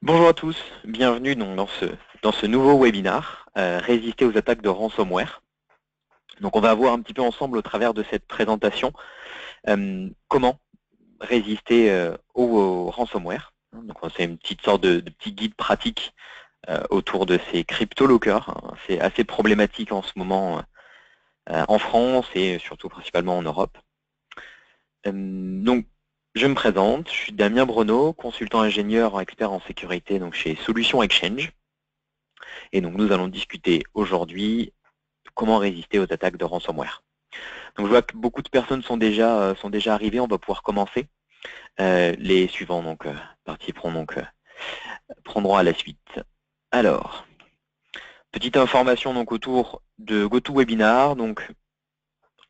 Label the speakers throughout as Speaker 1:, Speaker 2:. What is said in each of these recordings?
Speaker 1: Bonjour à tous, bienvenue donc dans ce nouveau webinar, Résister aux attaques de ransomware. Donc on va voir un petit peu ensemble au travers de cette présentation comment résister au ransomware. Donc c'est une petite sorte de petit guide pratique autour de ces crypto-lockers. C'est assez problématique en ce moment en France et surtout principalement en Europe. Donc je me présente, je suis Damien Breneau, consultant ingénieur expert en sécurité donc chez Solutions Exchange. Et donc nous allons discuter aujourd'hui comment résister aux attaques de ransomware. Donc je vois que beaucoup de personnes sont déjà arrivées, on va pouvoir commencer. Les suivants prendront à la suite. Alors, petite information donc autour de GoToWebinar. Donc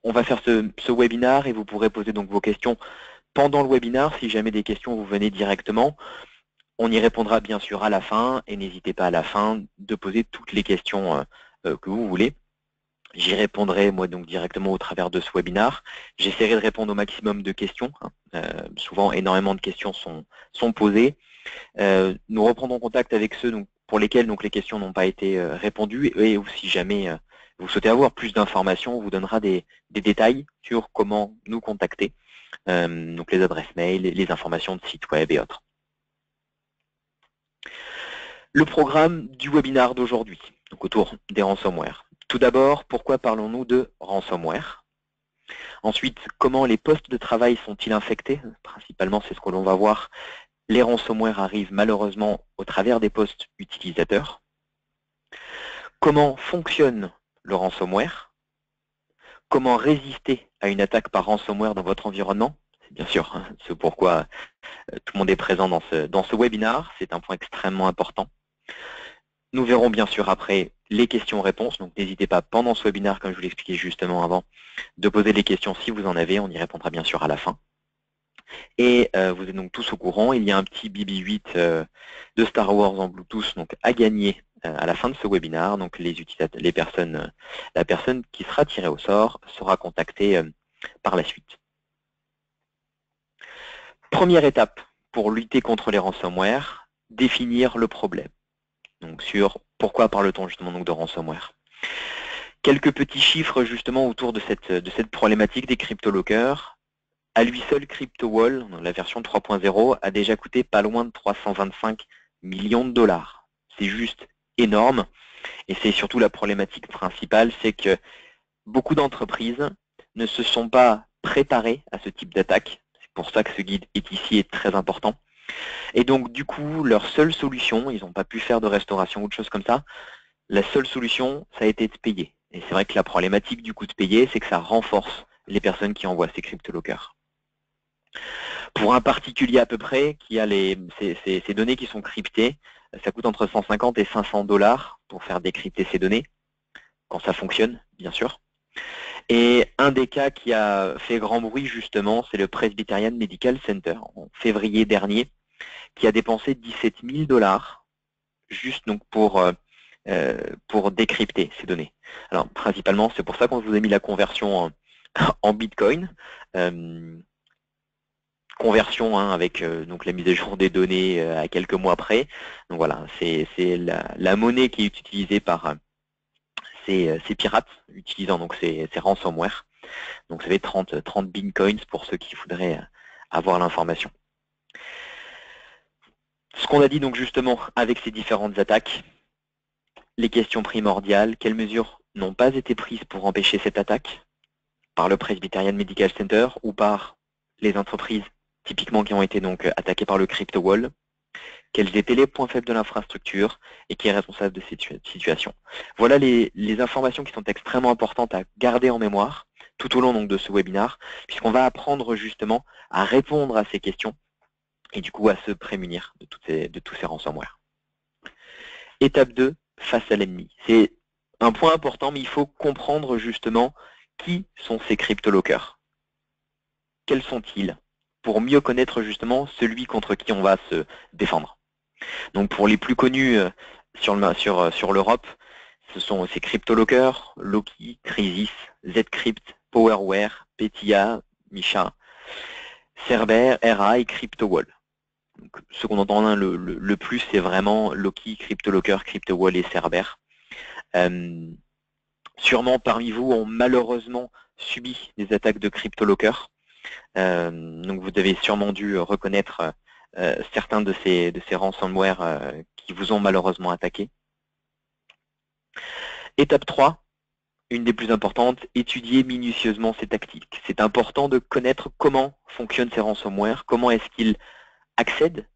Speaker 1: on va faire ce webinar et vous pourrez poser donc vos questions pendant le webinar. Si jamais des questions vous venez directement, on y répondra bien sûr à la fin et n'hésitez pas à la fin de poser toutes les questions que vous voulez. J'y répondrai moi donc directement au travers de ce webinar. J'essaierai de répondre au maximum de questions. Souvent, énormément de questions sont posées. Nous reprendrons contact avec ceux donc, pour lesquels donc, les questions n'ont pas été répondues et ou si jamais vous souhaitez avoir plus d'informations, on vous donnera des détails sur comment nous contacter, donc les adresses mail, les informations de site web et autres. Le programme du webinar d'aujourd'hui, donc autour des ransomware. Tout d'abord, pourquoi parlons-nous de ransomware? Ensuite, comment les postes de travail sont-ils infectés? Principalement, c'est ce que l'on va voir. Les ransomware arrivent malheureusement au travers des postes utilisateurs. Comment fonctionne le ransomware? Comment résister à une attaque par ransomware dans votre environnement? C'est bien sûr ce pourquoi tout le monde est présent dans ce webinar. C'est un point extrêmement important. Nous verrons bien sûr après les questions-réponses. Donc n'hésitez pas pendant ce webinaire, comme je vous l'expliquais justement avant, de poser les questions si vous en avez. On y répondra bien sûr à la fin. Et vous êtes donc tous au courant, il y a un petit BB-8 de Star Wars en Bluetooth donc, à gagner à la fin de ce webinaire. Donc les utilisateurs, la personne qui sera tirée au sort sera contactée par la suite. Première étape pour lutter contre les ransomware, définir le problème. Donc sur pourquoi parle-t-on justement donc de ransomware. Quelques petits chiffres justement autour de cette problématique des crypto-lockers. À lui seul, CryptoWall, la version 3.0, a déjà coûté pas loin de 325 millions de dollars. C'est juste énorme. Et c'est surtout la problématique principale, c'est que beaucoup d'entreprises ne se sont pas préparées à ce type d'attaque. C'est pour ça que ce guide est ici et très important. Et donc, du coup, leur seule solution, ils n'ont pas pu faire de restauration ou de choses comme ça, la seule solution, ça a été de payer. Et c'est vrai que la problématique du coup de payer, c'est que ça renforce les personnes qui envoient ces crypto-lockers. Pour un particulier à peu près, qui a ces données qui sont cryptées, ça coûte entre 150 et 500 dollars pour faire décrypter ces données, quand ça fonctionne, bien sûr. Et un des cas qui a fait grand bruit, justement, c'est le Presbyterian Medical Center, en février dernier, qui a dépensé 17 000 dollars juste donc pour décrypter ces données. Alors, principalement, c'est pour ça qu'on vous a mis la conversion en Bitcoin. Conversion avec donc la mise à jour des données à quelques mois près. Donc voilà, c'est la monnaie qui est utilisée par ces pirates utilisant donc ces ransomware. Donc ça fait 30 bitcoins pour ceux qui voudraient avoir l'information. Ce qu'on a dit donc justement avec ces différentes attaques, les questions primordiales, quelles mesures n'ont pas été prises pour empêcher cette attaque par le Presbyterian Medical Center ou par les entreprises typiquement qui ont été donc attaquées par le CryptoWall, quels étaient les points faibles de l'infrastructure et qui est responsable de cette situation. Voilà les informations qui sont extrêmement importantes à garder en mémoire tout au long donc, de ce webinaire, puisqu'on va apprendre justement à répondre à ces questions et du coup à se prémunir de tous ces ransomware. Étape 2, face à l'ennemi. C'est un point important, mais il faut comprendre justement qui sont ces crypto-lockers. Quels sont-ils? Pour mieux connaître justement celui contre qui on va se défendre. Donc pour les plus connus sur l'Europe, ce sont ces crypto-lockers, Loki, Crisis, Zcrypt, PowerWare, Petya, Misha, Cerber, RA et CryptoWall. Donc, ce qu'on entend le plus, c'est vraiment Loki, CryptoLocker, CryptoWall et Cerber. Sûrement parmi vous ont malheureusement subi des attaques de CryptoLocker. Donc vous avez sûrement dû reconnaître certains de ces ransomware qui vous ont malheureusement attaqué. Étape 3, une des plus importantes, étudier minutieusement ces tactiques. C'est important de connaître comment fonctionnent ces ransomware, comment est-ce qu'ils accèdent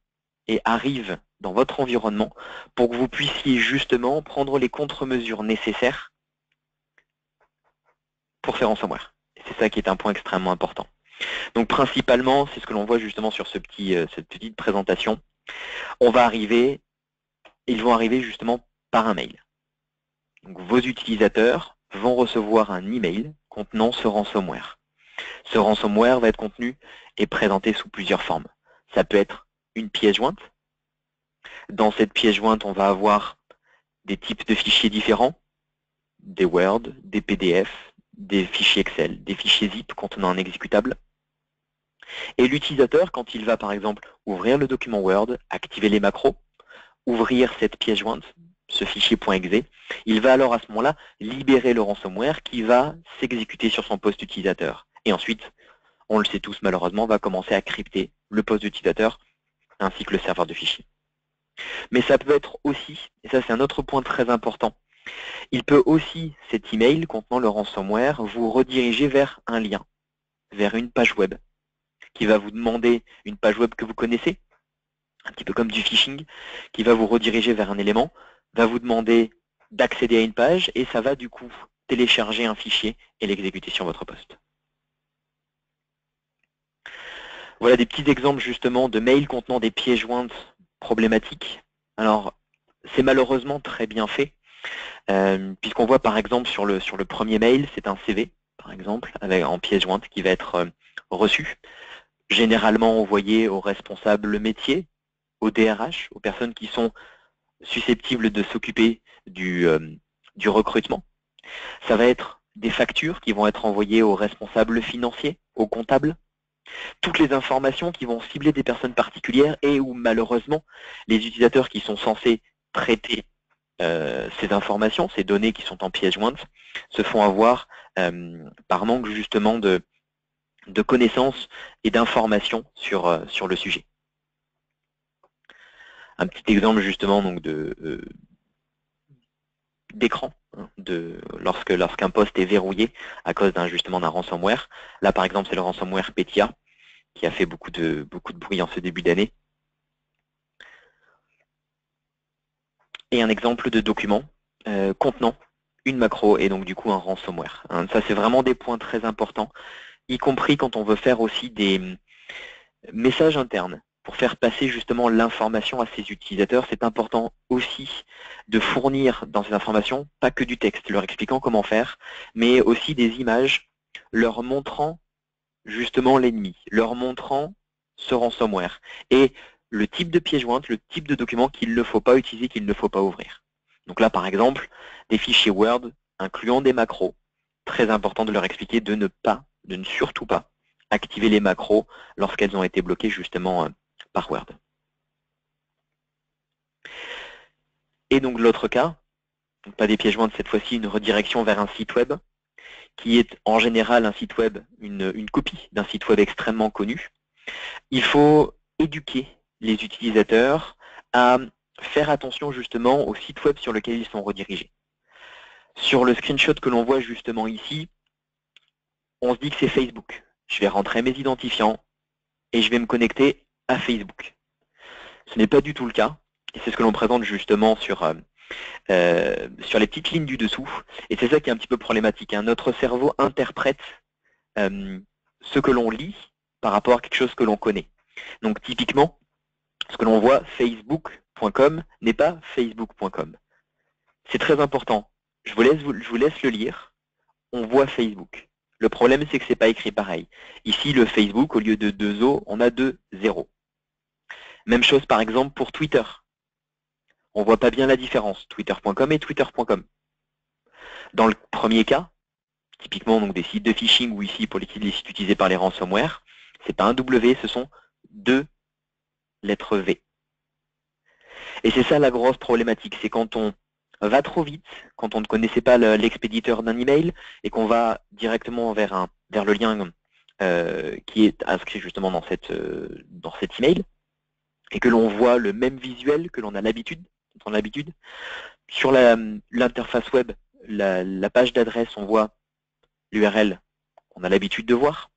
Speaker 1: et arrivent dans votre environnement pour que vous puissiez justement prendre les contre-mesures nécessaires pour ces ransomware. C'est ça qui est un point extrêmement important. Donc principalement, c'est ce que l'on voit justement sur cette petite présentation. Ils vont arriver justement par un mail. Donc vos utilisateurs vont recevoir un email contenant ce ransomware. Ce ransomware va être contenu et présenté sous plusieurs formes. Ça peut être une pièce jointe. Dans cette pièce jointe, on va avoir des types de fichiers différents, des Word, des PDF, des fichiers Excel, des fichiers zip contenant un exécutable. Et l'utilisateur, quand il va par exemple ouvrir le document Word, activer les macros, ouvrir cette pièce jointe, ce fichier .exe, il va alors à ce moment-là libérer le ransomware qui va s'exécuter sur son poste utilisateur. Et ensuite, on le sait tous malheureusement, va commencer à crypter le poste utilisateur ainsi que le serveur de fichiers. Mais ça peut être aussi, et ça c'est un autre point très important, il peut aussi, cet email contenant le ransomware, vous rediriger vers un lien, vers une page web, qui va vous demander une page web que vous connaissez, un petit peu comme du phishing, qui va vous rediriger vers un élément, va vous demander d'accéder à une page, et ça va du coup télécharger un fichier et l'exécuter sur votre poste. Voilà des petits exemples justement de mails contenant des pièces jointes problématiques. Alors, c'est malheureusement très bien fait, puisqu'on voit par exemple sur le premier mail, c'est un CV, par exemple, en pièce jointe qui va être reçu, généralement envoyé aux responsables métiers, au DRH, aux personnes qui sont susceptibles de s'occuper du recrutement. Ça va être des factures qui vont être envoyées aux responsables financiers, aux comptables, toutes les informations qui vont cibler des personnes particulières et où malheureusement les utilisateurs qui sont censés traiter ces informations, ces données qui sont en pièces jointes, se font avoir par manque justement de connaissances et d'informations sur le sujet. Un petit exemple justement donc d'écran, hein, lorsqu'un poste est verrouillé à cause justement d'un ransomware. Là par exemple c'est le ransomware Petya qui a fait beaucoup de bruit en ce début d'année. Et un exemple de document contenant une macro et donc du coup un ransomware. Hein, ça c'est vraiment des points très importants, y compris quand on veut faire aussi des messages internes. Pour faire passer justement l'information à ses utilisateurs, c'est important aussi de fournir dans ces informations pas que du texte, leur expliquant comment faire, mais aussi des images leur montrant justement l'ennemi, leur montrant ce ransomware et le type de pièce jointe, le type de document qu'il ne faut pas utiliser, qu'il ne faut pas ouvrir. Donc là, par exemple, des fichiers Word incluant des macros. Très important de leur expliquer de ne surtout pas activer les macros lorsqu'elles ont été bloquées justement par Word. Et donc l'autre cas, donc pas des pièces jointes cette fois-ci, une redirection vers un site web, qui est en général un site web, une copie d'un site web extrêmement connu. Il faut éduquer les utilisateurs à faire attention justement au site web sur lequel ils sont redirigés. Sur le screenshot que l'on voit justement ici, on se dit que c'est Facebook. Je vais rentrer mes identifiants et je vais me connecter à Facebook. Ce n'est pas du tout le cas, et c'est ce que l'on présente justement sur les petites lignes du dessous, et c'est ça qui est un petit peu problématique. Hein. Notre cerveau interprète ce que l'on lit par rapport à quelque chose que l'on connaît. Donc typiquement, ce que l'on voit, facebook.com n'est pas facebook.com. C'est très important. Je vous laisse le lire. On voit Facebook. Le problème, c'est que c'est pas écrit pareil. Ici, le Facebook, au lieu de 2 O, on a 2 0. Même chose, par exemple, pour Twitter. On voit pas bien la différence, twitter.com et twitter.com. Dans le premier cas, typiquement donc des sites de phishing ou ici pour les sites utilisés par les ransomware, c'est pas un W, ce sont 2 lettre V. Et c'est ça la grosse problématique, c'est quand on va trop vite, quand on ne connaissait pas l'expéditeur d'un email et qu'on va directement vers le lien qui est inscrit justement dans cet email et que l'on voit le même visuel que l'on a l'habitude, sur l'interface web, la page d'adresse, on voit l'URL qu'on a l'habitude de voir.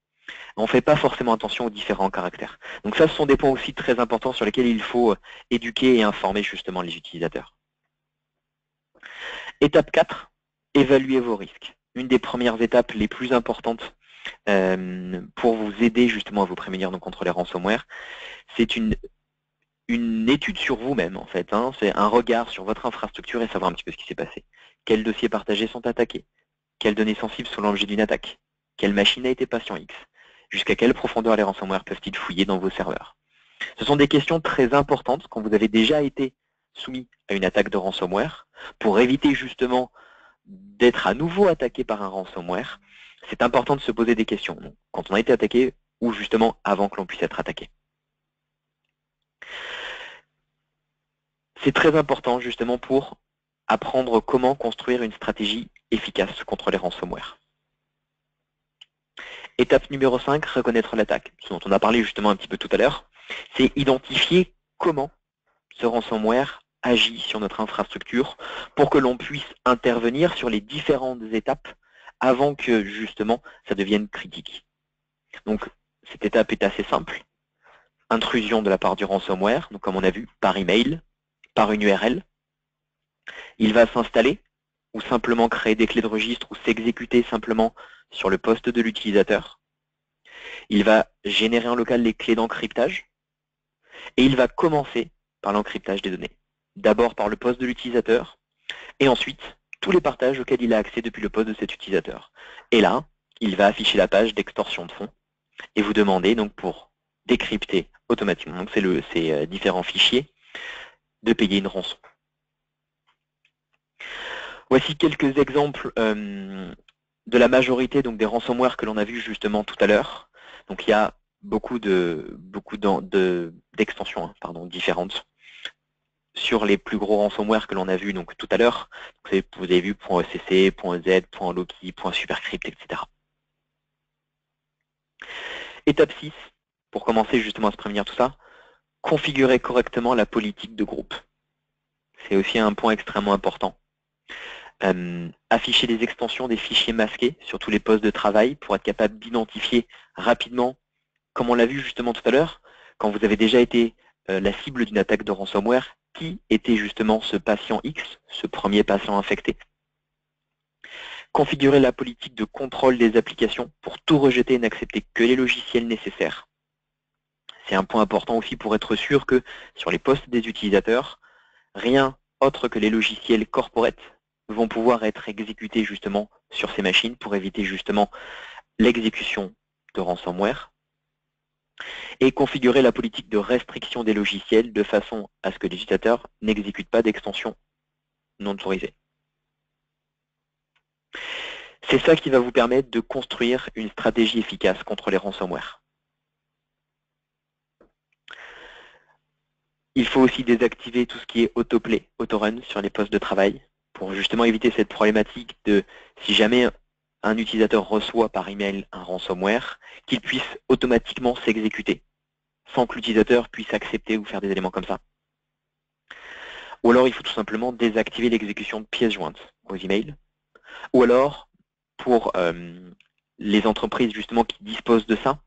Speaker 1: On ne fait pas forcément attention aux différents caractères. Donc ça, ce sont des points aussi très importants sur lesquels il faut éduquer et informer justement les utilisateurs. Étape 4, évaluer vos risques. Une des premières étapes les plus importantes pour vous aider justement à vous prémunir contre les ransomware, c'est une étude sur vous-même en fait. C'est un regard sur votre infrastructure et savoir un petit peu ce qui s'est passé. Quels dossiers partagés sont attaqués? Quelles données sensibles sont l'objet d'une attaque? Quelle machine a été patient X? Jusqu'à quelle profondeur les ransomware peuvent-ils fouiller dans vos serveurs? Ce sont des questions très importantes quand vous avez déjà été soumis à une attaque de ransomware pour éviter justement d'être à nouveau attaqué par un ransomware. C'est important de se poser des questions quand on a été attaqué ou justement avant que l'on puisse être attaqué. C'est très important justement pour apprendre comment construire une stratégie efficace contre les ransomware. Étape numéro 5, reconnaître l'attaque, ce dont on a parlé justement un petit peu tout à l'heure, c'est identifier comment ce ransomware agit sur notre infrastructure pour que l'on puisse intervenir sur les différentes étapes avant que justement ça devienne critique. Donc cette étape est assez simple. Intrusion de la part du ransomware, donc comme on a vu, par email, par une URL. Il va s'installer ou simplement créer des clés de registre ou s'exécuter simplement sur le poste de l'utilisateur. Il va générer en local les clés d'encryptage et il va commencer par l'encryptage des données. D'abord par le poste de l'utilisateur et ensuite tous les partages auxquels il a accès depuis le poste de cet utilisateur. Et là, il va afficher la page d'extorsion de fonds et vous demander donc pour décrypter automatiquement donc ces différents fichiers de payer une rançon. Voici quelques exemples de la majorité donc des ransomware que l'on a vu justement tout à l'heure. Donc il y a beaucoup d'extensions différentes sur les plus gros ransomware que l'on a vu donc tout à l'heure. Vous avez vu .ecc, .z, .loki, .supercrypt, etc. Étape 6, pour commencer justement à se prévenir tout ça, configurer correctement la politique de groupe. C'est aussi un point extrêmement important. Afficher des extensions des fichiers masqués sur tous les postes de travail pour être capable d'identifier rapidement, comme on l'a vu justement tout à l'heure, quand vous avez déjà été la cible d'une attaque de ransomware, qui était justement ce patient X, ce premier patient infecté. Configurer la politique de contrôle des applications pour tout rejeter et n'accepter que les logiciels nécessaires. C'est un point important aussi pour être sûr que sur les postes des utilisateurs, rien autre que les logiciels corporate vont pouvoir être exécutés justement sur ces machines pour éviter justement l'exécution de ransomware. Et configurer la politique de restriction des logiciels de façon à ce que les utilisateurs n'exécutent pas d'extensions non autorisées. C'est ça qui va vous permettre de construire une stratégie efficace contre les ransomware. Il faut aussi désactiver tout ce qui est autoplay, autorun sur les postes de travail pour justement éviter cette problématique de si jamais un utilisateur reçoit par email un ransomware, qu'il puisse automatiquement s'exécuter sans que l'utilisateur puisse accepter ou faire des éléments comme ça. Ou alors il faut tout simplement désactiver l'exécution de pièces jointes aux emails. Ou alors, pour les entreprises justement qui disposent de ça,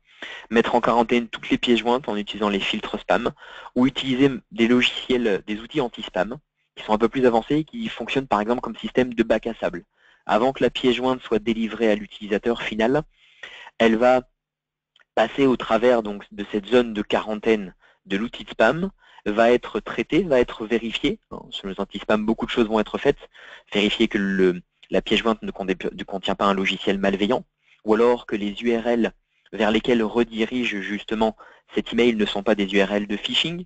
Speaker 1: mettre en quarantaine toutes les pièces jointes en utilisant les filtres spam ou utiliser des logiciels, des outils anti-spam qui sont un peu plus avancés et qui fonctionnent par exemple comme système de bac à sable. Avant que la pièce jointe soit délivrée à l'utilisateur final, elle va passer au travers donc de cette zone de quarantaine de l'outil de spam, va être traitée, va être vérifiée. Sur les anti-spam, beaucoup de choses vont être faites. Vérifier que la pièce jointe ne contient pas un logiciel malveillant, ou alors que les URL vers lesquelles redirige justement cet email ne sont pas des URL de phishing.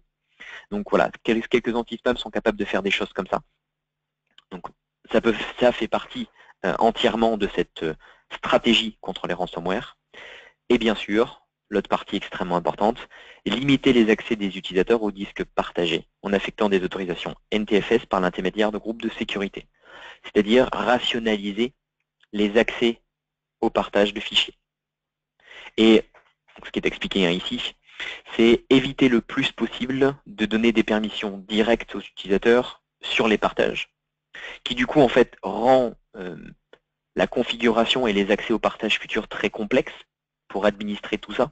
Speaker 1: Donc voilà, quelques anti-spam sont capables de faire des choses comme ça. Donc ça fait partie entièrement de cette stratégie contre les ransomware. Et bien sûr, l'autre partie extrêmement importante, limiter les accès des utilisateurs aux disques partagés en affectant des autorisations NTFS par l'intermédiaire de groupes de sécurité, c'est-à-dire rationaliser les accès au partage de fichiers. Et ce qui est expliqué ici, c'est éviter le plus possible de donner des permissions directes aux utilisateurs sur les partages, qui du coup en fait rend la configuration et les accès au partage futur très complexes pour administrer tout ça.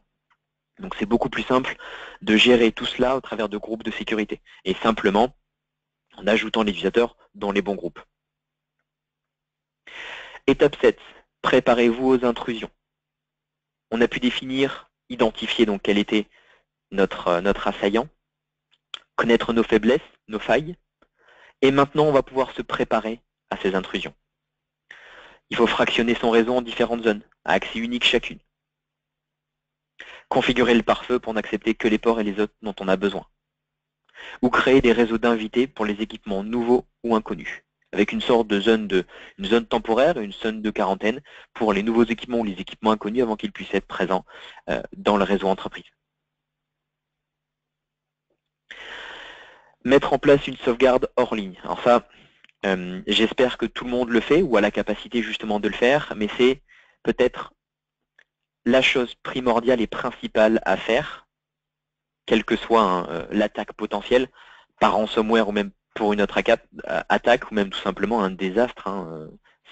Speaker 1: Donc c'est beaucoup plus simple de gérer tout cela au travers de groupes de sécurité et simplement en ajoutant les utilisateurs dans les bons groupes. Étape 7, préparez-vous aux intrusions. On a pu définir, identifier donc quel était notre assaillant, connaître nos faiblesses, nos failles, et maintenant on va pouvoir se préparer à ces intrusions. Il faut fractionner son réseau en différentes zones, à accès unique chacune. Configurer le pare-feu pour n'accepter que les ports et les autres dont on a besoin. Ou créer des réseaux d'invités pour les équipements nouveaux ou inconnus, avec une sorte de zone temporaire, une zone de quarantaine pour les nouveaux équipements ou les équipements inconnus avant qu'ils puissent être présents dans le réseau entreprise. Mettre en place une sauvegarde hors ligne. Alors ça, j'espère que tout le monde le fait ou a la capacité justement de le faire, mais c'est peut-être la chose primordiale et principale à faire, quelle que soit l'attaque potentielle, par ransomware ou même pour une autre attaque, ou même tout simplement un désastre,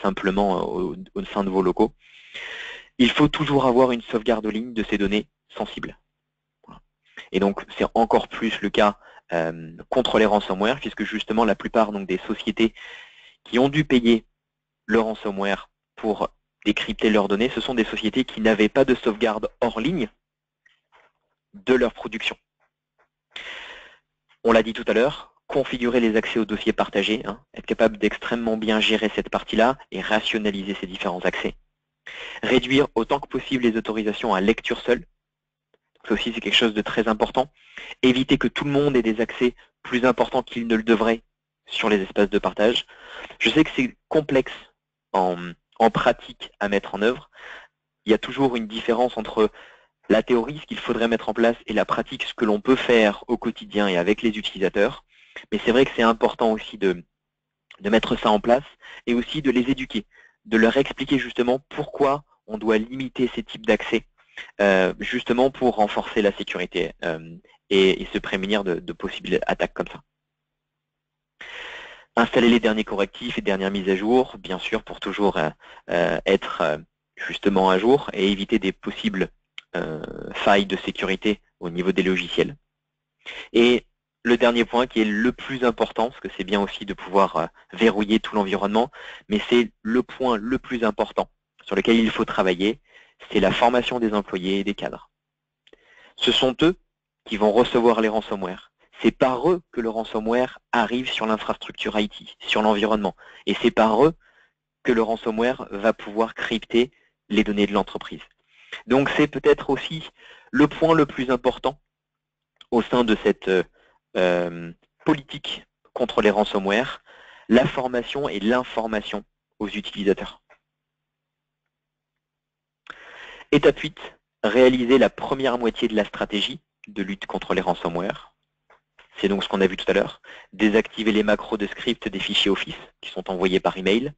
Speaker 1: simplement au sein de vos locaux. Il faut toujours avoir une sauvegarde en ligne de ces données sensibles. Et donc c'est encore plus le cas contre les ransomware, puisque justement la plupart donc, des sociétés qui ont dû payer le ransomware pour décrypter leurs données, ce sont des sociétés qui n'avaient pas de sauvegarde hors ligne de leur production. On l'a dit tout à l'heure, configurer les accès aux dossiers partagés, être capable d'extrêmement bien gérer cette partie-là et rationaliser ces différents accès. Réduire autant que possible les autorisations à lecture seule. Ça aussi, c'est quelque chose de très important. Éviter que tout le monde ait des accès plus importants qu'il ne le devrait sur les espaces de partage. Je sais que c'est complexe en pratique à mettre en œuvre. Il y a toujours une différence entre la théorie, ce qu'il faudrait mettre en place, et la pratique, ce que l'on peut faire au quotidien et avec les utilisateurs. Mais c'est vrai que c'est important aussi de mettre ça en place et aussi de les éduquer, de leur expliquer justement pourquoi on doit limiter ces types d'accès, justement pour renforcer la sécurité et se prémunir de possibles attaques comme ça. Installer les derniers correctifs et dernières mises à jour, bien sûr, pour toujours être justement à jour et éviter des possibles failles de sécurité au niveau des logiciels. Et le dernier point qui est le plus important, parce que c'est bien aussi de pouvoir verrouiller tout l'environnement, mais c'est le point le plus important sur lequel il faut travailler, c'est la formation des employés et des cadres. Ce sont eux qui vont recevoir les ransomware. C'est par eux que le ransomware arrive sur l'infrastructure IT, sur l'environnement. Et c'est par eux que le ransomware va pouvoir crypter les données de l'entreprise. Donc c'est peut-être aussi le point le plus important au sein de cette politique contre les ransomware, la formation et l'information aux utilisateurs. Étape 8, réaliser la première moitié de la stratégie de lutte contre les ransomware. C'est donc ce qu'on a vu tout à l'heure. Désactiver les macros de script des fichiers Office qui sont envoyés par email.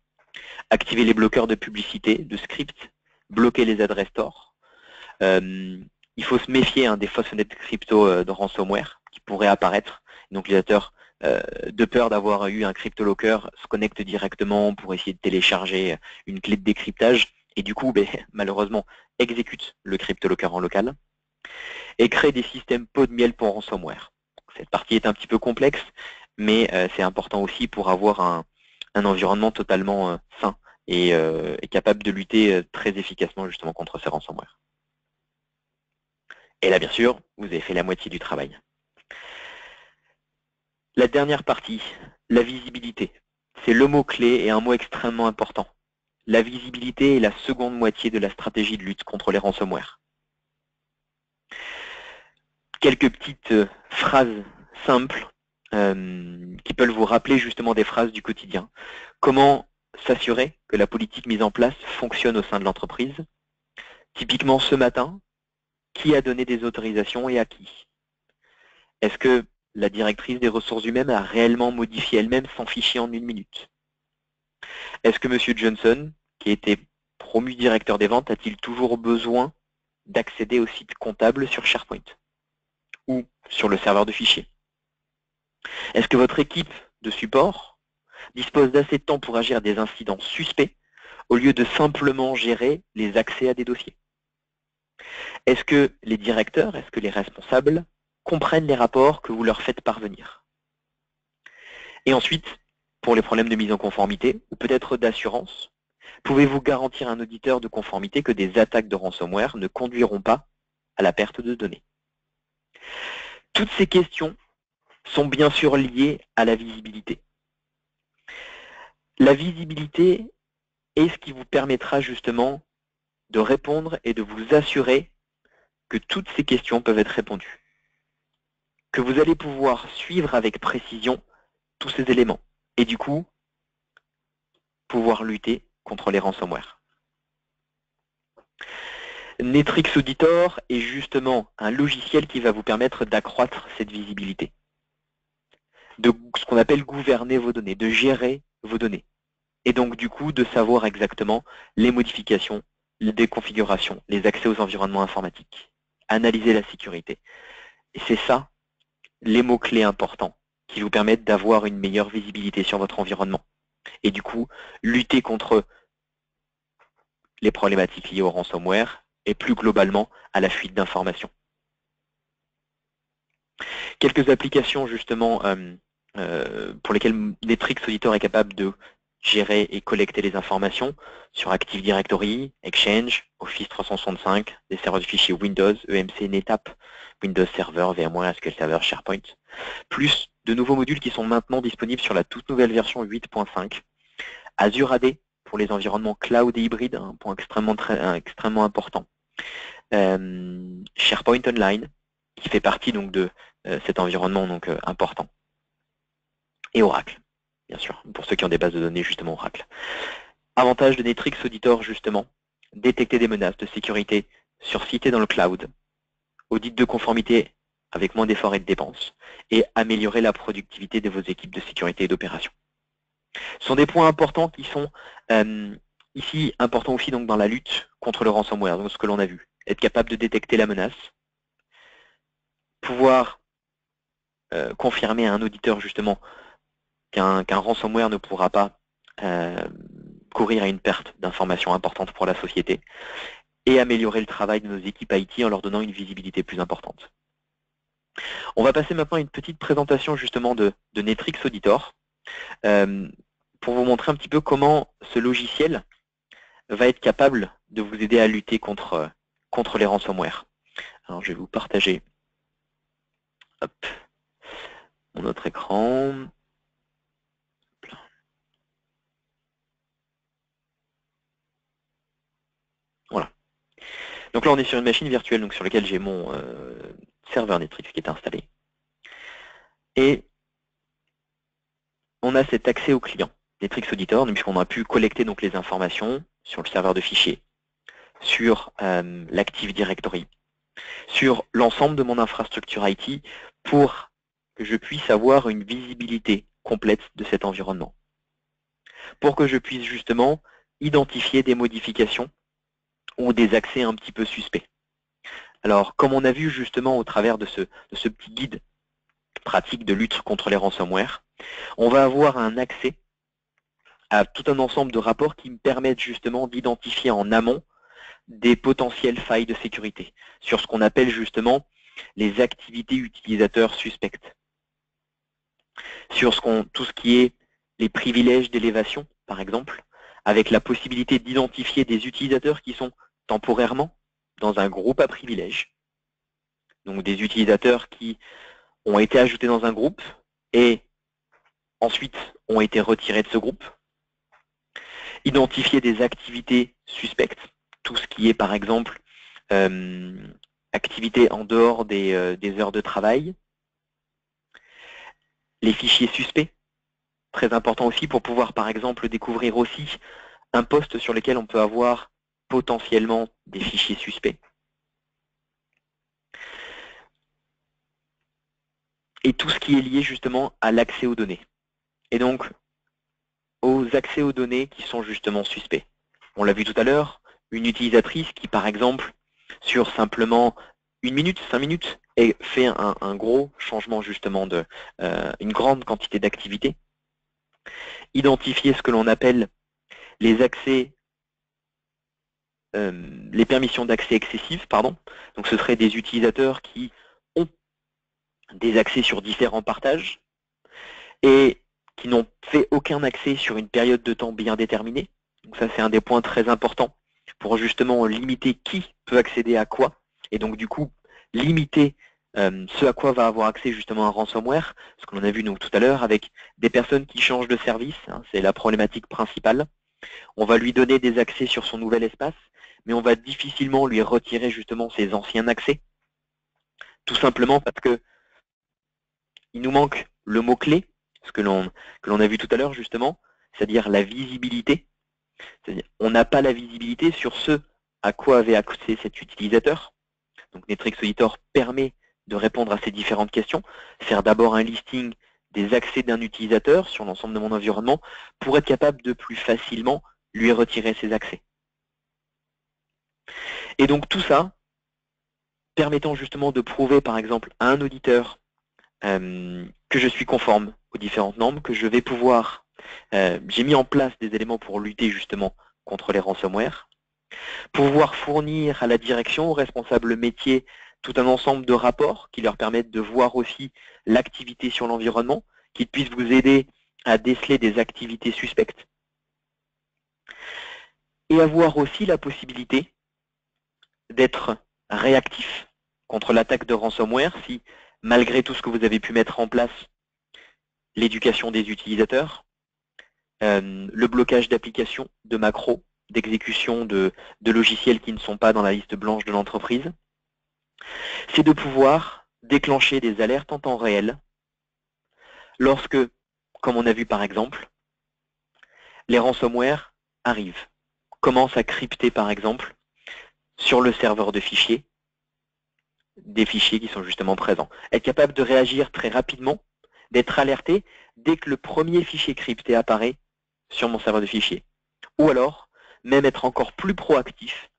Speaker 1: Activer les bloqueurs de publicité, de script. Bloquer les adresses Tor. Il faut se méfier des fausses fenêtres crypto de ransomware qui pourraient apparaître. Donc l'utilisateur, de peur d'avoir eu un cryptolocker, se connecte directement pour essayer de télécharger une clé de décryptage et du coup, malheureusement, exécute le cryptolocker en local. Et crée des systèmes pot de miel pour ransomware. Cette partie est un petit peu complexe, mais c'est important aussi pour avoir un environnement totalement sain et capable de lutter très efficacement justement contre ces ransomware. Et là, bien sûr, vous avez fait la moitié du travail. La dernière partie, la visibilité. C'est le mot-clé et un mot extrêmement important. La visibilité est la seconde moitié de la stratégie de lutte contre les ransomware. Quelques petites phrases simples qui peuvent vous rappeler justement des phrases du quotidien. Comment s'assurer que la politique mise en place fonctionne au sein de l'entreprise? Typiquement ce matin, Qui a donné des autorisations et à qui? Est-ce que la directrice des ressources humaines a réellement modifié elle-même son fichier en 1 minute? Est-ce que M. Johnson, qui a été promu directeur des ventes, a-t-il toujours besoin d'accéder au site comptable sur SharePoint ou sur le serveur de fichiers? Est-ce que votre équipe de support dispose d'assez de temps pour agir à des incidents suspects au lieu de simplement gérer les accès à des dossiers? Est-ce que les directeurs, est-ce que les responsables comprennent les rapports que vous leur faites parvenir? Et ensuite, pour les problèmes de mise en conformité ou peut-être d'assurance, pouvez-vous garantir à un auditeur de conformité que des attaques de ransomware ne conduiront pas à la perte de données? Toutes ces questions sont bien sûr liées à la visibilité. La visibilité est ce qui vous permettra justement de répondre et de vous assurer que toutes ces questions peuvent être répondues. Que vous allez pouvoir suivre avec précision tous ces éléments et du coup, pouvoir lutter contre les ransomware. Netrix Auditor est justement un logiciel qui va vous permettre d'accroître cette visibilité, de ce qu'on appelle gouverner vos données, de gérer vos données, et donc du coup de savoir exactement les modifications, les déconfigurations, les accès aux environnements informatiques, analyser la sécurité. Et c'est ça, les mots-clés importants qui vous permettent d'avoir une meilleure visibilité sur votre environnement, et du coup lutter contre les problématiques liées au ransomware et plus globalement à la fuite d'informations. Quelques applications justement pour lesquelles Netrix Auditor est capable de gérer et collecter les informations sur Active Directory, Exchange, Office 365, des serveurs de fichiers Windows, EMC, NetApp, Windows Server, VMware, SQL Server, SharePoint, plus de nouveaux modules qui sont maintenant disponibles sur la toute nouvelle version 8.5, Azure AD pour les environnements cloud et hybrides, un point extrêmement important, SharePoint Online, qui fait partie donc de cet environnement donc important, et Oracle, bien sûr, pour ceux qui ont des bases de données justement Oracle. Avantage de Netrix Auditor justement, détecter des menaces de sécurité sur site et dans le cloud, audit de conformité avec moins d'efforts et de dépenses, et améliorer la productivité de vos équipes de sécurité et d'opération. Ce sont des points importants qui sont ici importants aussi donc dans la lutte contre le ransomware, donc ce que l'on a vu, être capable de détecter la menace, pouvoir confirmer à un auditeur justement qu'un ransomware ne pourra pas courir à une perte d'informations importantes pour la société, et améliorer le travail de nos équipes IT en leur donnant une visibilité plus importante. On va passer maintenant à une petite présentation justement de Netrix Auditor pour vous montrer un petit peu comment ce logiciel va être capable de vous aider à lutter contre les ransomware. Alors je vais vous partager mon autre écran. Voilà. Donc là on est sur une machine virtuelle donc sur laquelle j'ai mon serveur Netrix qui est installé. Et on a cet accès au client Netrix Auditor, puisqu'on a pu collecter donc les informations sur le serveur de fichiers, sur l'Active Directory, sur l'ensemble de mon infrastructure IT pour que je puisse avoir une visibilité complète de cet environnement. Pour que je puisse justement identifier des modifications ou des accès un petit peu suspects. Alors, comme on a vu justement au travers de ce petit guide pratique de lutte contre les ransomware, on va avoir un accès à tout un ensemble de rapports qui me permettent justement d'identifier en amont des potentielles failles de sécurité sur ce qu'on appelle justement les activités utilisateurs suspectes. Sur tout ce qui est les privilèges d'élévation, par exemple, avec la possibilité d'identifier des utilisateurs qui sont temporairement dans un groupe à privilèges. Donc des utilisateurs qui ont été ajoutés dans un groupe et ensuite ont été retirés de ce groupe. Identifier des activités suspectes, tout ce qui est par exemple activités en dehors des heures de travail. Les fichiers suspects, très important aussi pour pouvoir par exemple découvrir aussi un poste sur lequel on peut avoir potentiellement des fichiers suspects. et tout ce qui est lié justement à l'accès aux données. Et donc, aux accès aux données qui sont justement suspects. On l'a vu tout à l'heure, une utilisatrice qui, par exemple, sur simplement 1 minute, 5 minutes, fait un gros changement justement une grande quantité d'activités. Identifier ce que l'on appelle les accès, les permissions d'accès excessives, pardon. Donc ce seraient des utilisateurs qui ont des accès sur différents partages et qui n'ont fait aucun accès sur une période de temps bien déterminée. Donc ça, c'est un des points très importants pour justement limiter qui peut accéder à quoi, et donc du coup limiter ce à quoi va avoir accès justement un ransomware, ce que l'on a vu donc tout à l'heure avec des personnes qui changent de service, hein, c'est la problématique principale. On va lui donner des accès sur son nouvel espace, mais on va difficilement lui retirer justement ses anciens accès, tout simplement parce que il nous manque le mot-clé, ce que l'on a vu tout à l'heure justement, c'est-à-dire la visibilité. C'est-à-dire on n'a pas la visibilité sur ce à quoi avait accès cet utilisateur. Donc Netrix Auditor permet de répondre à ces différentes questions, faire d'abord un listing des accès d'un utilisateur sur l'ensemble de mon environnement pour être capable de plus facilement lui retirer ses accès. Et donc tout ça permettant justement de prouver par exemple à un auditeur que je suis conforme aux différentes normes, que je vais pouvoir, j'ai mis en place des éléments pour lutter justement contre les ransomware, pouvoir fournir à la direction, aux responsables métiers, tout un ensemble de rapports qui leur permettent de voir aussi l'activité sur l'environnement, qui puissent vous aider à déceler des activités suspectes, et avoir aussi la possibilité d'être réactif contre l'attaque de ransomware si, malgré tout ce que vous avez pu mettre en place, l'éducation des utilisateurs, le blocage d'applications, de macros, d'exécution de logiciels qui ne sont pas dans la liste blanche de l'entreprise, c'est de pouvoir déclencher des alertes en temps réel lorsque, comme on a vu par exemple, les ransomware arrivent, commencent à crypter par exemple sur le serveur de fichiers, des fichiers qui sont justement présents. Être capable de réagir très rapidement, d'être alerté dès que le premier fichier crypté apparaît sur mon serveur de fichiers. Ou alors, même être encore plus proactif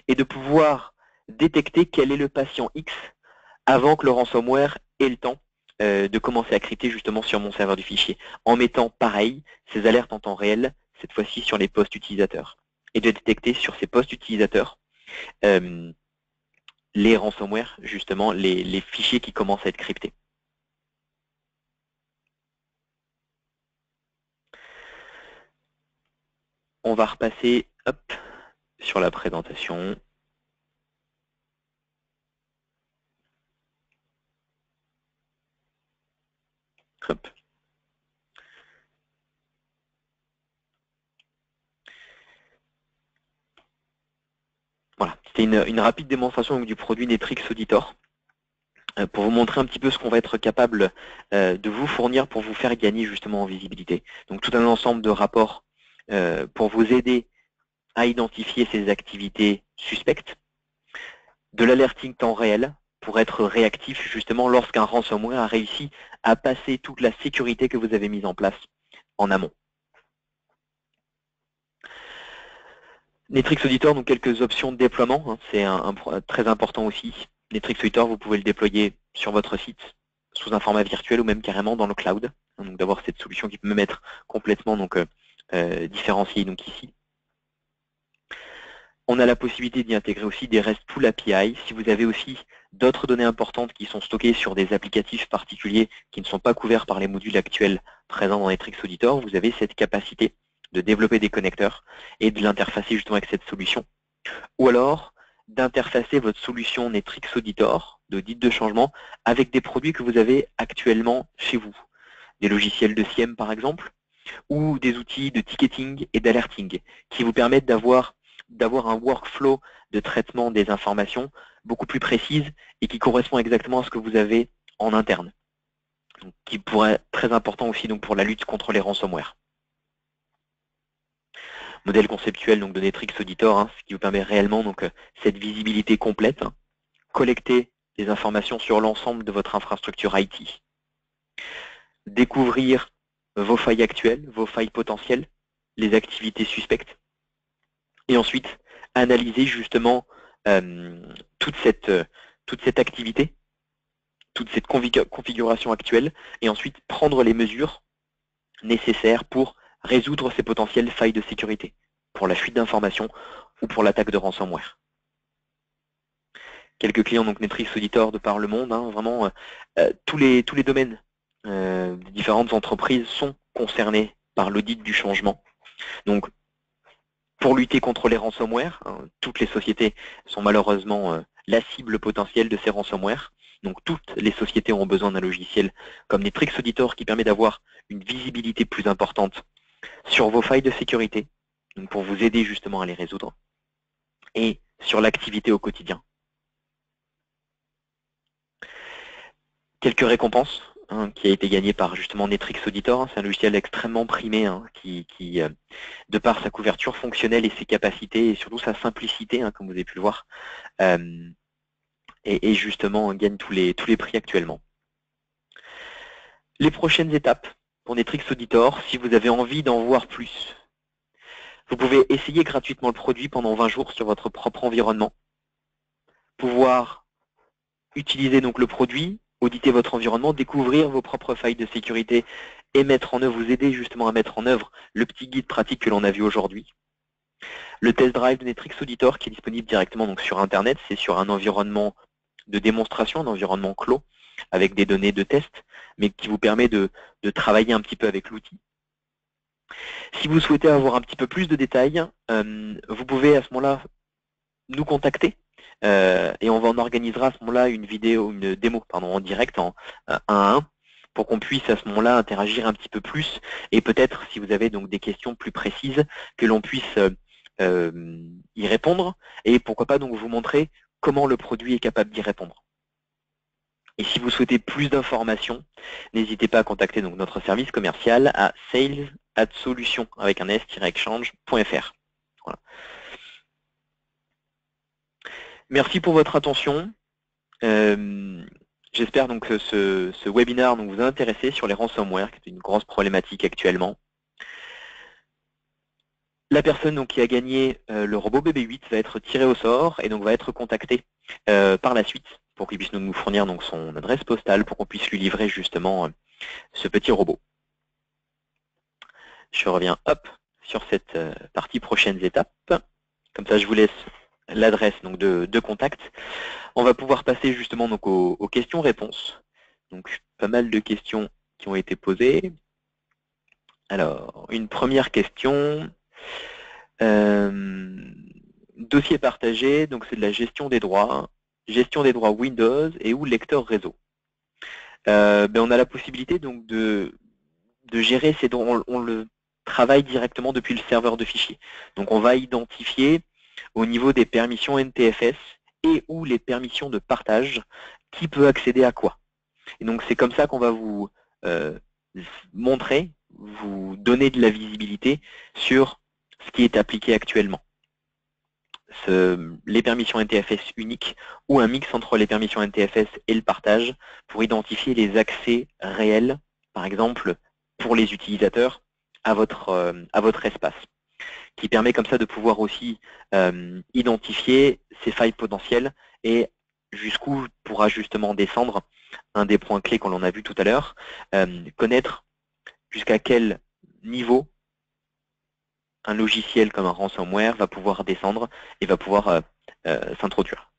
Speaker 1: et de pouvoir détecter quel est le patient X avant que le ransomware ait le temps de commencer à crypter justement sur mon serveur de fichiers, en mettant pareil ces alertes en temps réel, cette fois-ci sur les postes utilisateurs, et de détecter sur ces postes utilisateurs les ransomware, justement, les fichiers qui commencent à être cryptés. On va repasser sur la présentation. Hop. Voilà, c'était une rapide démonstration du produit Netrix Auditor pour vous montrer un petit peu ce qu'on va être capable de vous fournir pour vous faire gagner justement en visibilité. Donc tout un ensemble de rapports pour vous aider à identifier ces activités suspectes, de l'alerting temps réel pour être réactif justement lorsqu'un ransomware a réussi à passer toute la sécurité que vous avez mise en place en amont. Netrix Auditor, donc quelques options de déploiement, hein, c'est très important aussi. Netrix Auditor, vous pouvez le déployer sur votre site sous un format virtuel ou même carrément dans le cloud. Hein, donc d'avoir cette solution qui peut même être complètement différenciée donc ici. On a la possibilité d'y intégrer aussi des RESTful API. Si vous avez aussi d'autres données importantes qui sont stockées sur des applicatifs particuliers qui ne sont pas couverts par les modules actuels présents dans Netrix Auditor, vous avez cette capacité de développer des connecteurs et de l'interfacer justement avec cette solution. Ou alors d'interfacer votre solution Netrix Auditor d'audit de changement avec des produits que vous avez actuellement chez vous. Des logiciels de SIEM par exemple, ou des outils de ticketing et d'alerting qui vous permettent d'avoir un workflow de traitement des informations beaucoup plus précise et qui correspond exactement à ce que vous avez en interne, donc, qui pourrait être très important aussi donc, pour la lutte contre les ransomware. Modèle conceptuel donc, de Netrix Auditor, hein, ce qui vous permet réellement donc, cette visibilité complète, hein, collecter des informations sur l'ensemble de votre infrastructure IT, découvrir vos failles actuelles, vos failles potentielles, les activités suspectes, et ensuite analyser justement toute cette activité, toute cette configuration actuelle, et ensuite prendre les mesures nécessaires pour résoudre ces potentielles failles de sécurité, pour la fuite d'informations ou pour l'attaque de ransomware. Quelques clients, donc Netrix Auditor de par le monde, hein, vraiment tous les domaines des différentes entreprises sont concernés par l'audit du changement. Donc, pour lutter contre les ransomware, hein, toutes les sociétés sont malheureusement la cible potentielle de ces ransomware. Donc toutes les sociétés ont besoin d'un logiciel comme Netrix Auditor qui permet d'avoir une visibilité plus importante sur vos failles de sécurité, donc pour vous aider justement à les résoudre, et sur l'activité au quotidien. Quelques récompenses hein, qui a été gagnée par justement Netrix Auditor. Hein, c'est un logiciel extrêmement primé hein, qui de par sa couverture fonctionnelle et ses capacités et surtout sa simplicité, hein, comme vous avez pu le voir, et justement gagne tous les prix actuellement. Les prochaines étapes pour Netrix Auditor, si vous avez envie d'en voir plus, vous pouvez essayer gratuitement le produit pendant 20 jours sur votre propre environnement, pouvoir utiliser donc le produit, auditer votre environnement, découvrir vos propres failles de sécurité et mettre en œuvre, vous aider justement à mettre en œuvre le petit guide pratique que l'on a vu aujourd'hui. Le test drive de Netrix Auditor qui est disponible directement donc sur Internet, c'est sur un environnement de démonstration, un environnement clos, avec des données de test, mais qui vous permet de travailler un petit peu avec l'outil. Si vous souhaitez avoir un petit peu plus de détails, vous pouvez à ce moment-là nous contacter et on organisera à ce moment-là une démo en direct en 1 à 1 pour qu'on puisse à ce moment-là interagir un petit peu plus et peut-être si vous avez donc des questions plus précises que l'on puisse y répondre et pourquoi pas donc vous montrer comment le produit est capable d'y répondre. Et si vous souhaitez plus d'informations, n'hésitez pas à contacter donc notre service commercial à sales@solution avec un s-exchange.fr. Voilà. Merci pour votre attention. J'espère donc que ce webinaire vous a intéressé sur les ransomware, qui est une grosse problématique actuellement. La personne donc, qui a gagné le robot BB8 va être tirée au sort et donc va être contactée par la suite pour qu'il puisse nous fournir donc, son adresse postale pour qu'on puisse lui livrer justement ce petit robot. Je reviens sur cette partie prochaines étapes. Comme ça, je vous laisse l'adresse de contact. On va pouvoir passer justement donc, aux questions-réponses. Donc, pas mal de questions qui ont été posées. Alors, une première question. Dossier partagé, donc c'est de la gestion des droits Windows et ou lecteur réseau. On a la possibilité donc de gérer ces droits, on le travaille directement depuis le serveur de fichiers. Donc on va identifier au niveau des permissions NTFS et ou les permissions de partage qui peut accéder à quoi. Et donc c'est comme ça qu'on va vous montrer, vous donner de la visibilité sur ce qui est appliqué actuellement. Les permissions NTFS uniques ou un mix entre les permissions NTFS et le partage pour identifier les accès réels, par exemple pour les utilisateurs, à votre espace, qui permet comme ça de pouvoir aussi identifier ces failles potentielles et jusqu'où pourra justement descendre un des points clés qu'on en a vu tout à l'heure, connaître jusqu'à quel niveau un logiciel comme un ransomware va pouvoir descendre et va pouvoir s'introduire.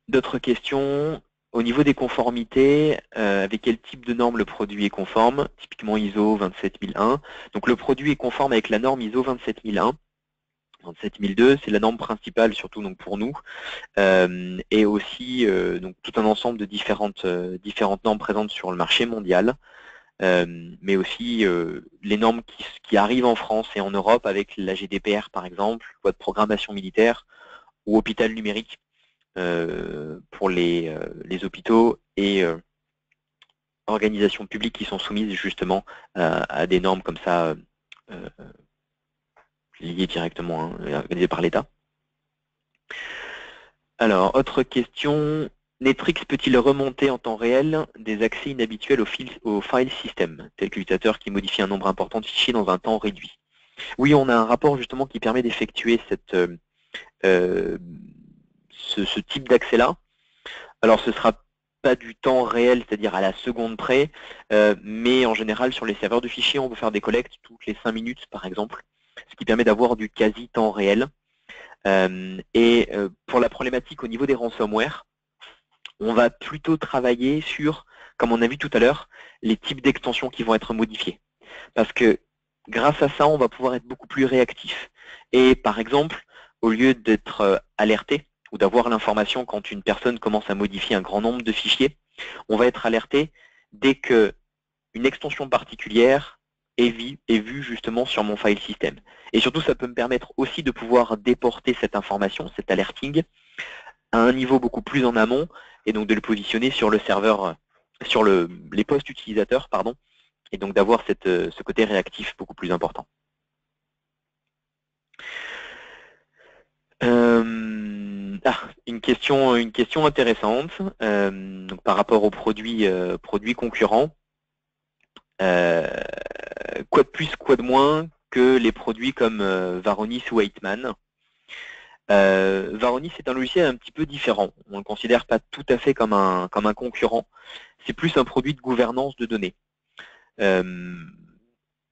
Speaker 1: D'autres questions? Au niveau des conformités, avec quel type de norme le produit est conforme? Typiquement ISO 27001. Donc le produit est conforme avec la norme ISO 27001. 27002, c'est la norme principale, surtout donc pour nous, et aussi donc tout un ensemble de différentes normes présentes sur le marché mondial. Mais aussi les normes qui arrivent en France et en Europe avec la GDPR par exemple, loi de programmation militaire ou hôpital numérique pour les hôpitaux et organisations publiques qui sont soumises justement à des normes comme ça liées directement, organisées par l'État. Alors, autre question. Netrix peut-il remonter en temps réel des accès inhabituels au file system, tel que l'utilisateur qui modifie un nombre important de fichiers dans un temps réduit? Oui, on a un rapport justement qui permet d'effectuer ce type d'accès-là. Alors ce sera pas du temps réel, c'est-à-dire à la seconde près, mais en général sur les serveurs de fichiers, on peut faire des collectes toutes les 5 minutes par exemple, ce qui permet d'avoir du quasi temps réel. Pour la problématique au niveau des ransomware, on va plutôt travailler sur, comme on a vu tout à l'heure, les types d'extensions qui vont être modifiés. Parce que grâce à ça, on va pouvoir être beaucoup plus réactif. Et par exemple, au lieu d'être alerté ou d'avoir l'information quand une personne commence à modifier un grand nombre de fichiers, on va être alerté dès que une extension particulière est vue justement sur mon file system. Et surtout, ça peut me permettre aussi de pouvoir déporter cette information, cet alerting, à un niveau beaucoup plus en amont, et donc de le positionner sur le serveur, sur les postes utilisateurs, pardon, et donc d'avoir ce côté réactif beaucoup plus important. Une question intéressante donc par rapport aux produits concurrents. Quoi de plus, quoi de moins que les produits comme Varonis ou Eightman. Varonis est un logiciel un petit peu différent. On ne le considère pas tout à fait comme un concurrent. C'est plus un produit de gouvernance de données.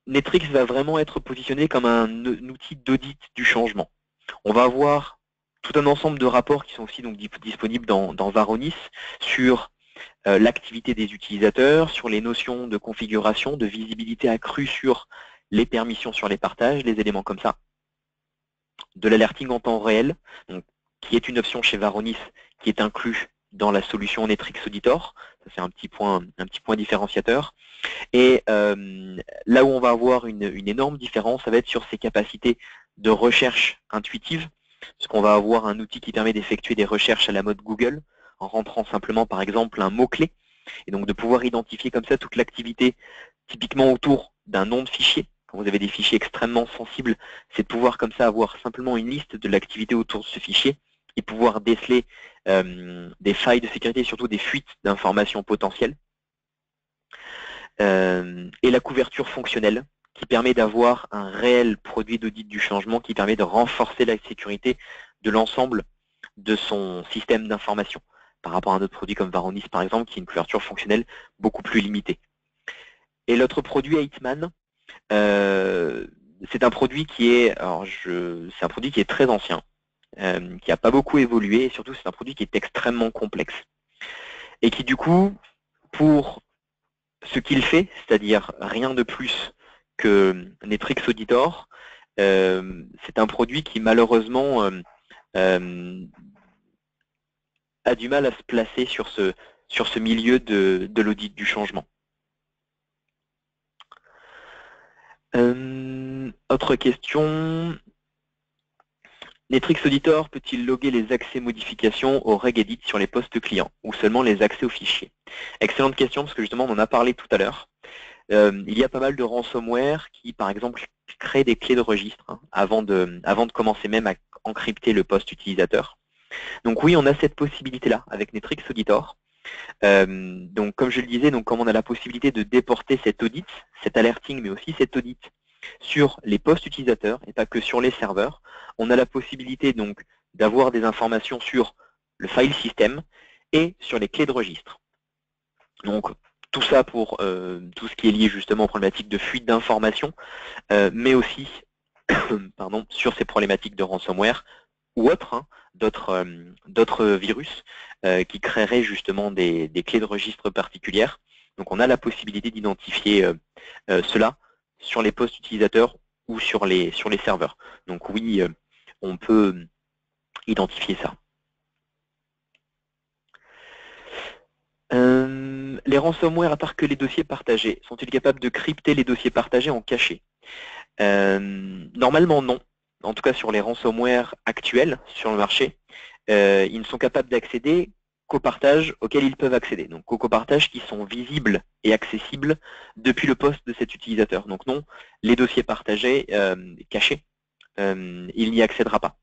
Speaker 1: Netrix va vraiment être positionné comme un outil d'audit du changement. On va avoir tout un ensemble de rapports qui sont aussi donc disponibles dans Varonis sur l'activité des utilisateurs, sur les notions de configuration, de visibilité accrue sur les permissions sur les partages, les éléments comme ça. De l'alerting en temps réel, donc, qui est une option chez Varonis qui est inclus dans la solution Netrix Auditor. Ça c'est un petit point différenciateur. Et là où on va avoir une énorme différence, ça va être sur ses capacités de recherche intuitive, parce qu'on va avoir un outil qui permet d'effectuer des recherches à la mode Google, en rentrant simplement par exemple un mot-clé, et donc de pouvoir identifier comme ça toute l'activité typiquement autour d'un nom de fichier. Quand vous avez des fichiers extrêmement sensibles, c'est de pouvoir comme ça avoir simplement une liste de l'activité autour de ce fichier et pouvoir déceler des failles de sécurité et surtout des fuites d'informations potentielles. Et la couverture fonctionnelle qui permet d'avoir un réel produit d'audit du changement qui permet de renforcer la sécurité de l'ensemble de son système d'information par rapport à un autre produit comme Varonis par exemple qui a une couverture fonctionnelle beaucoup plus limitée. Et l'autre produit, Eightman, c'est un produit qui est, c'est un produit qui est très ancien, qui n'a pas beaucoup évolué et surtout c'est un produit qui est extrêmement complexe et qui du coup, pour ce qu'il fait, c'est-à-dire rien de plus que Netrix Auditor, c'est un produit qui malheureusement a du mal à se placer sur ce milieu de l'audit du changement. Autre question. Netrix Auditor peut-il loguer les accès modifications au regedit sur les postes clients ou seulement les accès aux fichiers? Excellente question parce que justement on en a parlé tout à l'heure. Il y a pas mal de ransomware qui par exemple créent des clés de registre avant de commencer même à encrypter le poste utilisateur. Donc oui, on a cette possibilité-là avec Netrix Auditor. Donc comme je le disais, donc comme on a la possibilité de déporter cet audit, cet alerting, mais aussi cet audit sur les postes utilisateurs et pas que sur les serveurs, on a la possibilité donc d'avoir des informations sur le file system et sur les clés de registre. Donc tout ça pour tout ce qui est lié justement aux problématiques de fuite d'informations, mais aussi pardon, sur ces problématiques de ransomware ou autres, d'autres virus qui créeraient justement des clés de registre particulières. Donc on a la possibilité d'identifier cela sur les postes utilisateurs ou sur les serveurs. Donc oui, on peut identifier ça. Les ransomware attaquent que les dossiers partagés. Sont-ils capables de crypter les dossiers partagés en cachet? Normalement non. En tout cas sur les ransomware actuels sur le marché, ils ne sont capables d'accéder qu'aux partages auxquels ils peuvent accéder. Donc aux copartages qui sont visibles et accessibles depuis le poste de cet utilisateur. Donc non, les dossiers partagés cachés, il n'y accédera pas.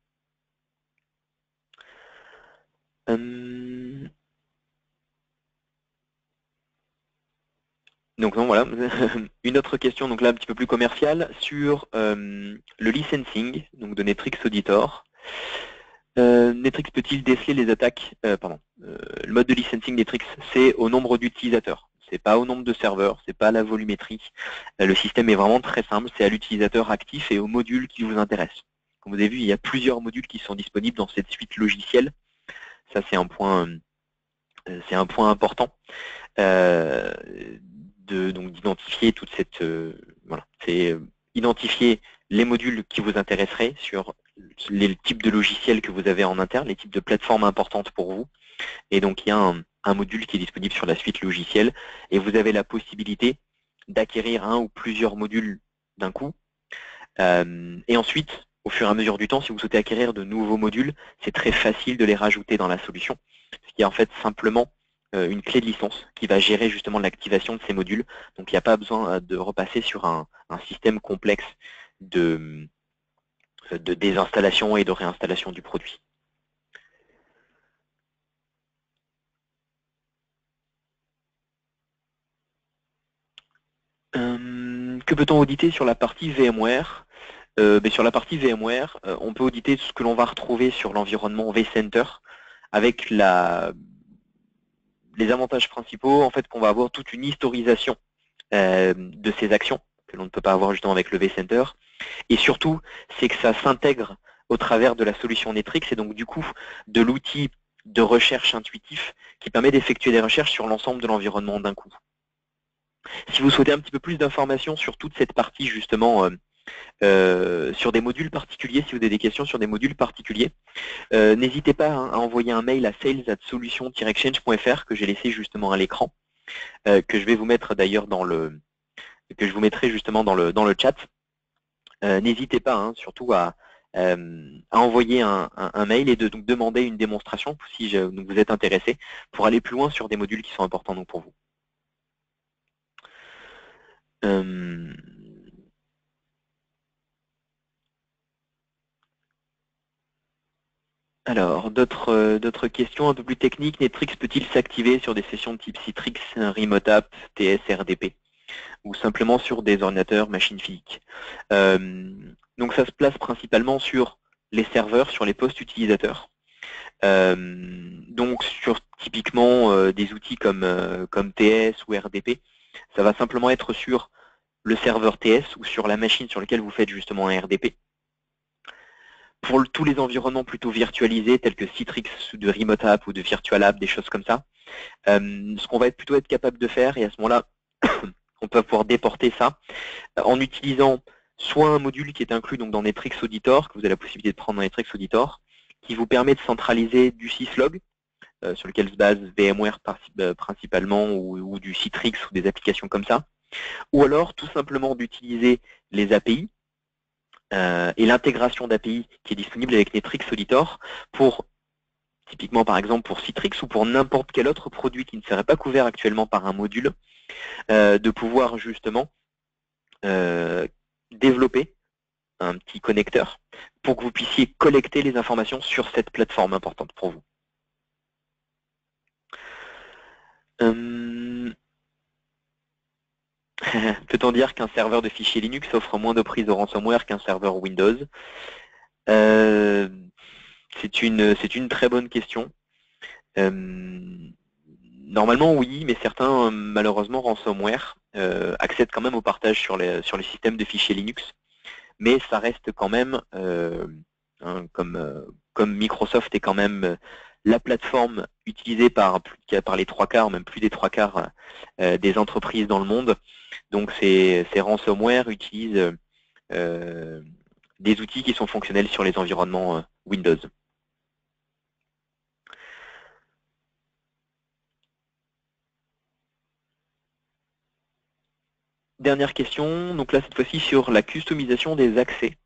Speaker 1: Donc non, voilà, une autre question, donc là un petit peu plus commerciale, sur le licensing donc de Netrix Auditor. Netrix peut-il déceler les attaques, le mode de licensing Netrix, c'est au nombre d'utilisateurs. C'est pas au nombre de serveurs, c'est pas à la volumétrie. Le système est vraiment très simple, c'est à l'utilisateur actif et au module qui vous intéresse. Comme vous avez vu, il y a plusieurs modules qui sont disponibles dans cette suite logicielle. Ça, c'est un point important donc d'identifier toute cette voilà, c'est identifier les modules qui vous intéresseraient sur les types de logiciels que vous avez en interne, les types de plateformes importantes pour vous. Et donc il y a un module qui est disponible sur la suite logicielle et vous avez la possibilité d'acquérir un ou plusieurs modules d'un coup. Et ensuite, au fur et à mesure du temps, si vous souhaitez acquérir de nouveaux modules, c'est très facile de les rajouter dans la solution. Ce qui est en fait simplement une clé de licence qui va gérer justement l'activation de ces modules. Donc il n'y a pas besoin de repasser sur un système complexe de désinstallation et de réinstallation du produit. Que peut-on auditer sur la partie VMware? Sur la partie VMware, on peut auditer tout ce que l'on va retrouver sur l'environnement vCenter avec les avantages principaux, en fait, qu'on va avoir toute une historisation de ces actions que l'on ne peut pas avoir justement avec le vCenter. Et surtout, c'est que ça s'intègre au travers de la solution Netrix et donc du coup de l'outil de recherche intuitif qui permet d'effectuer des recherches sur l'ensemble de l'environnement d'un coup. Si vous souhaitez un petit peu plus d'informations sur toute cette partie justement sur des modules particuliers, si vous avez des questions sur des modules particuliers, n'hésitez pas à envoyer un mail à sales@solution-exchange.fr que j'ai laissé justement à l'écran, que je vais vous mettre d'ailleurs que je vous mettrai justement dans le chat. N'hésitez pas surtout à envoyer un mail et donc demander une démonstration si vous êtes intéressé pour aller plus loin sur des modules qui sont importants donc, pour vous. Alors, d'autres questions un peu plus techniques. Netrix peut-il s'activer sur des sessions de type Citrix, Remote App, TS, RDP ou simplement sur des ordinateurs machines physiques? Donc ça se place principalement sur les serveurs, sur les postes utilisateurs. Donc sur typiquement des outils comme TS ou RDP, ça va simplement être sur le serveur TS ou sur la machine sur laquelle vous faites justement un RDP. Pour tous les environnements plutôt virtualisés tels que Citrix, de Remote App ou de Virtual App, des choses comme ça, ce qu'on va plutôt être capable de faire, et à ce moment-là, on peut pouvoir déporter ça en utilisant soit un module qui est inclus donc, dans Netrix Auditor, que vous avez la possibilité de prendre dans Netrix Auditor, qui vous permet de centraliser du syslog, sur lequel se base VMware principalement, ou du Citrix ou des applications comme ça, ou alors tout simplement d'utiliser les API et l'intégration d'API qui est disponible avec Netrix Auditor pour, typiquement par exemple pour Citrix ou pour n'importe quel autre produit qui ne serait pas couvert actuellement par un module, de pouvoir justement développer un petit connecteur pour que vous puissiez collecter les informations sur cette plateforme importante pour vous. Peut-on dire qu'un serveur de fichiers Linux offre moins de prise au ransomware qu'un serveur Windows? C'est une très bonne question. Normalement oui, mais certains malheureusement ransomware accèdent quand même au partage sur les systèmes de fichiers Linux, mais ça reste quand même, comme Microsoft est quand même la plateforme utilisée par les 3/4, même plus des 3/4 des entreprises dans le monde. Donc ces ransomware utilisent des outils qui sont fonctionnels sur les environnements Windows. Dernière question, donc là cette fois-ci sur la customisation des accès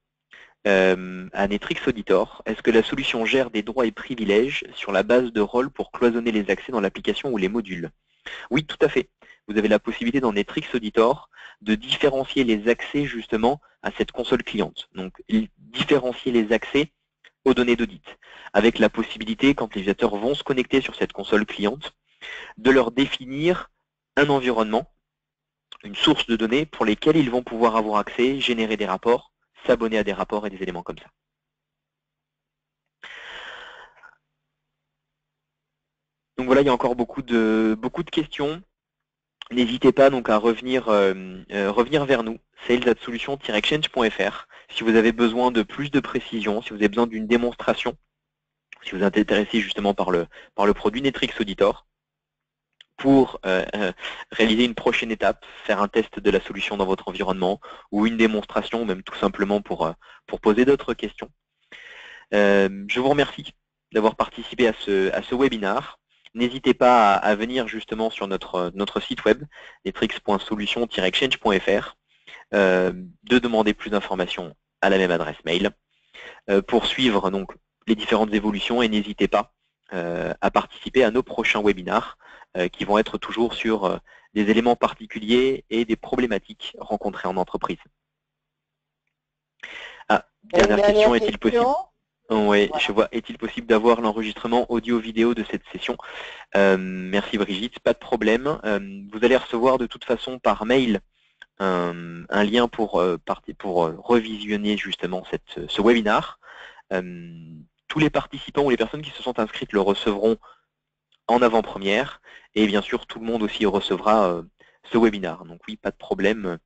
Speaker 1: à Netrix Auditor. Est-ce que la solution gère des droits et privilèges sur la base de rôles pour cloisonner les accès dans l'application ou les modules? Oui, tout à fait. Vous avez la possibilité dans Netrix Auditor de différencier les accès justement à cette console cliente. Donc différencier les accès aux données d'audit, avec la possibilité, quand les utilisateurs vont se connecter sur cette console cliente, de leur définir un environnement une source de données pour lesquelles ils vont pouvoir avoir accès, générer des rapports, s'abonner à des rapports et des éléments comme ça. Donc voilà, il y a encore beaucoup de questions. N'hésitez pas donc à revenir vers nous, sales@solution-exchange.fr, si vous avez besoin de plus de précision, si vous avez besoin d'une démonstration, si vous êtes intéressé justement par le produit Netrix Auditor, pour réaliser une prochaine étape, faire un test de la solution dans votre environnement, ou une démonstration, ou même tout simplement pour poser d'autres questions. Je vous remercie d'avoir participé à ce webinaire. N'hésitez pas à venir justement sur notre site web, netrix.solution-exchange.fr, de demander plus d'informations à la même adresse mail, pour suivre donc les différentes évolutions, et n'hésitez pas à participer à nos prochains webinaires qui vont être toujours sur des éléments particuliers et des problématiques rencontrées en entreprise. Ah, dernière question, est-il possible? Oui, voilà. Je vois, est-il possible d'avoir l'enregistrement audio-vidéo de cette session? Merci Brigitte, pas de problème. Vous allez recevoir de toute façon par mail un lien pour revisionner justement ce webinaire. Tous les participants ou les personnes qui se sont inscrites le recevront en avant-première, et bien sûr tout le monde aussi recevra ce webinaire. Donc oui, pas de problème.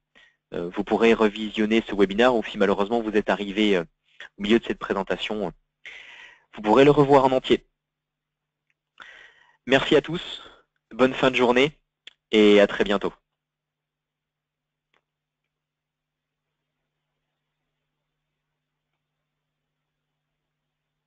Speaker 1: Vous pourrez revisionner ce webinaire, ou si malheureusement vous êtes arrivé au milieu de cette présentation, vous pourrez le revoir en entier. Merci à tous, bonne fin de journée et à très bientôt.